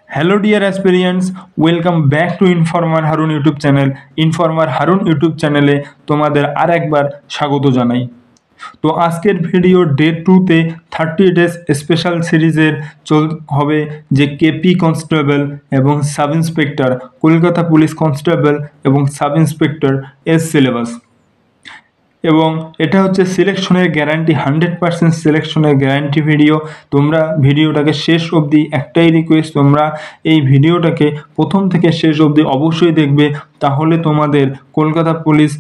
Hello dear aspirants, welcome back to Informer Harun YouTube channel. Informer Harun YouTube channel এ তোমাদের আরেকবার স্বাগত জানাই। তো আজকের ভিডিও ডে 2 তে 30 ডেজ স্পেশাল সিরিজের হবে যে কেপি কনস্টেবল এবং sub inspector Kolkata police constable এবং সাব ইন্সপেক্টর এর সিলেবাস। এবং এটা হচ্ছে সিলেকশনের গ্যারান্টি 100% সিলেকশনের গ্যারান্টি ভিডিও। তোমরা ভিডিওটাকে শেষ অবধি একটাই রিকোয়েস্ট, তোমরা এই ভিডিওটাকে প্রথম থেকে শেষ অবধি অবশ্যই দেখবে, তাহলে তোমাদের কলকাতা পুলিশ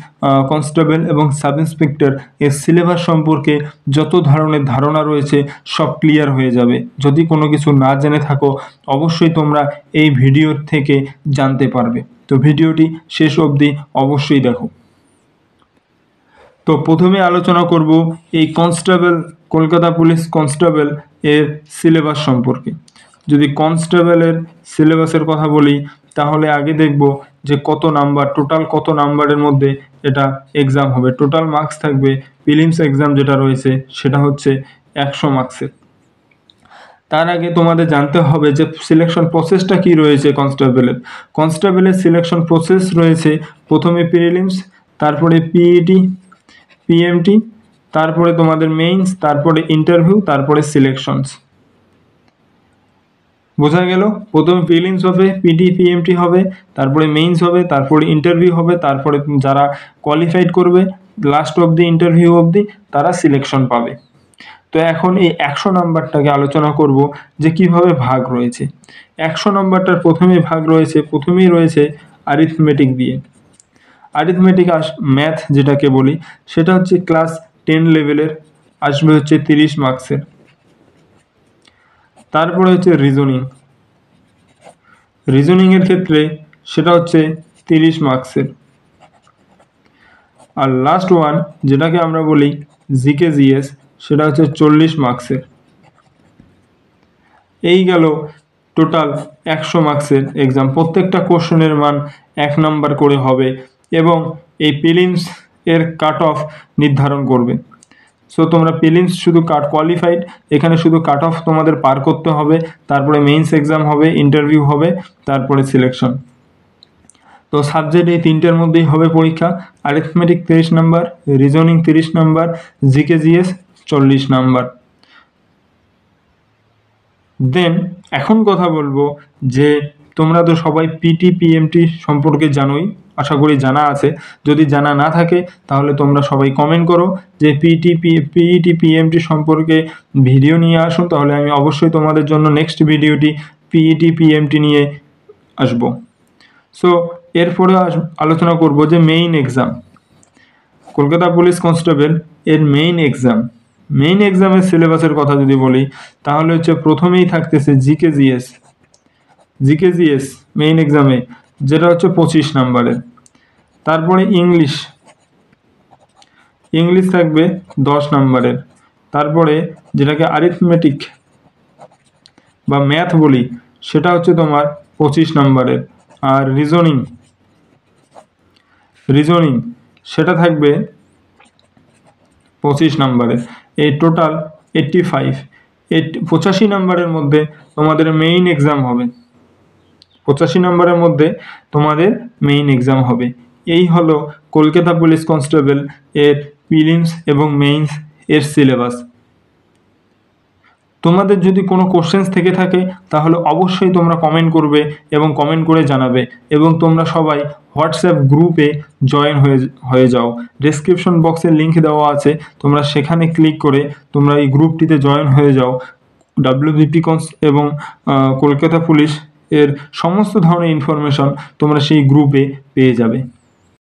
কনস্টেবল এবং সাব ইন্সপেক্টর এর সিলেবাস সম্পর্কে যত ধরনের ধারণা রয়েছে সব ক্লিয়ার হয়ে যাবে। যদি কোনো কিছু না জেনে থাকো অবশ্যই তোমরা এই ভিডিও থেকে জানতে পারবে। তো ভিডিওটি শেষ অবধি অবশ্যই দেখো। তো প্রথমে আলোচনা করব এই কনস্টেবল কলকাতা পুলিশ কনস্টেবল এর সিলেবাস সম্পর্কে। যদি কনস্টেবলের সিলেবাসের কথা বলি তাহলে আগে দেখব যে কত নাম্বার, টোটাল কত নাম্বারের মধ্যে এটা এক্সাম হবে। টোটাল মার্কস থাকবে, প্রিলিমস এক্সাম যেটা রয়েছে সেটা হচ্ছে 100 মার্কসের। তার আগে তোমাদের জানতে হবে যে সিলেকশন প্রসেসটা কি রয়েছে কনস্টেবলের সিলেকশন প্রসেস রয়েছে প্রথমে প্রিলিমস, তারপরে পিইটি, পিএমটি, তারপরে তোমাদের মেইনস, তারপরে ইন্টারভিউ, তারপরে সিলেকশনস। বোঝা গেল? প্রথমে প্রিলিমস হবে, পিটি পিএমটি হবে, তারপরে মেইনস হবে, তারপরে ইন্টারভিউ হবে, তারপরে যারা কোয়ালিফাইড করবে লাস্ট অবধি ইন্টারভিউ অবধি তারা সিলেকশন পাবে। তো এখন এই 100 নাম্বারটাকে আলোচনা করব যে কিভাবে ভাগ রয়েছে। 100 নাম্বারটার প্রথমেই রয়েছে অ্যারিথমেটিক দিয়ে। অ্যারিথমেটিক ম্যাথ যেটাকে বলি সেটা হচ্ছে ক্লাস 10 লেভেলের, আসবে হচ্ছে 30 মার্কসের। তারপরে হচ্ছে রিজনিংয়ের ক্ষেত্রে সেটা হচ্ছে 30 মার্কসের। আর লাস্ট ওয়ান যেটাকে আমরা বলি জিকে জিএস, সেটা হচ্ছে 40 মার্কসের। এই গেল টোটাল 100 মার্কসের এক্সাম। প্রত্যেকটা কোশ্চেনের মান 1 নাম্বার করে হবে এবং এই প্রিলিমস এর কাট অফ নির্ধারণ করবে। সো তোমরা প্রিলিমস শুধু কোয়ালিফাইড, এখানে শুধু কাট অফ তোমাদের পার করতে হবে, তারপরে মেইনস এক্সাম হবে, ইন্টারভিউ হবে, তারপরে সিলেকশন। তো সাবজেক্ট এই তিনটের মধ্যেই হবে পরীক্ষা। Arithmetic 30 number, reasoning 30 number, GK GS 40 number. Then এখন কথা বলবো যে তোমরা তো সবাই পিটি পিএমটি সম্পর্কে জানোই, আশা করি জানা আছে। যদি জানা না থাকে তাহলে তোমরা সবাই কমেন্ট করো যে পিইটি পিএমটি সম্পর্কে ভিডিও নিয়ে আসুন, তাহলে আমি অবশ্যই তোমাদের জন্য নেক্সট ভিডিওটি পিইটি পিএমটি নিয়ে আসব। সো এরপরে আলোচনা করব যে main exam, Kolkata police constable এর মেইন এক্সামের সিলেবাসের কথা যদি বলি তাহলে হচ্ছে প্রথমেই থাকতেছে জিকে জিএস মেইন এক্সামে, যেটা হচ্ছে 25 নাম্বারের। তারপরে ইংলিশ থাকবে 10 নাম্বারের। তারপরে যেটাকে অ্যারিথমেটিক বা ম্যাথ বলি সেটা হচ্ছে তোমার 25 নাম্বারের। আর রিজনিং সেটা থাকবে 25 নাম্বারের। এই টোটাল 85 নাম্বারের মধ্যে তোমাদের মেইন এক্সাম হবে। 85 নাম্বারের মধ্যে তোমাদের মেইন এক্সাম হবে। এই হলো কলকাতা পুলিশ কনস্টেবল এর প্রিলিমস এবং মেইনস এর সিলেবাস। তোমাদের যদি কোনো কোশ্চেন্স থেকে থাকে তাহলে অবশ্যই তোমরা কমেন্ট করবে এবং কমেন্ট করে জানাবে। এবং তোমরা সবাই হোয়াটসঅ্যাপ গ্রুপে জয়েন হয়ে যাও। ডেসক্রিপশন বক্সে লিঙ্ক দেওয়া আছে, তোমরা সেখানে ক্লিক করে তোমরা এই গ্রুপটিতে জয়েন হয়ে যাও। WBP এবং কলকাতা পুলিশ এর সমস্ত ধরনের ইনফরমেশন তোমরা সেই গ্রুপে পেয়ে যাবে।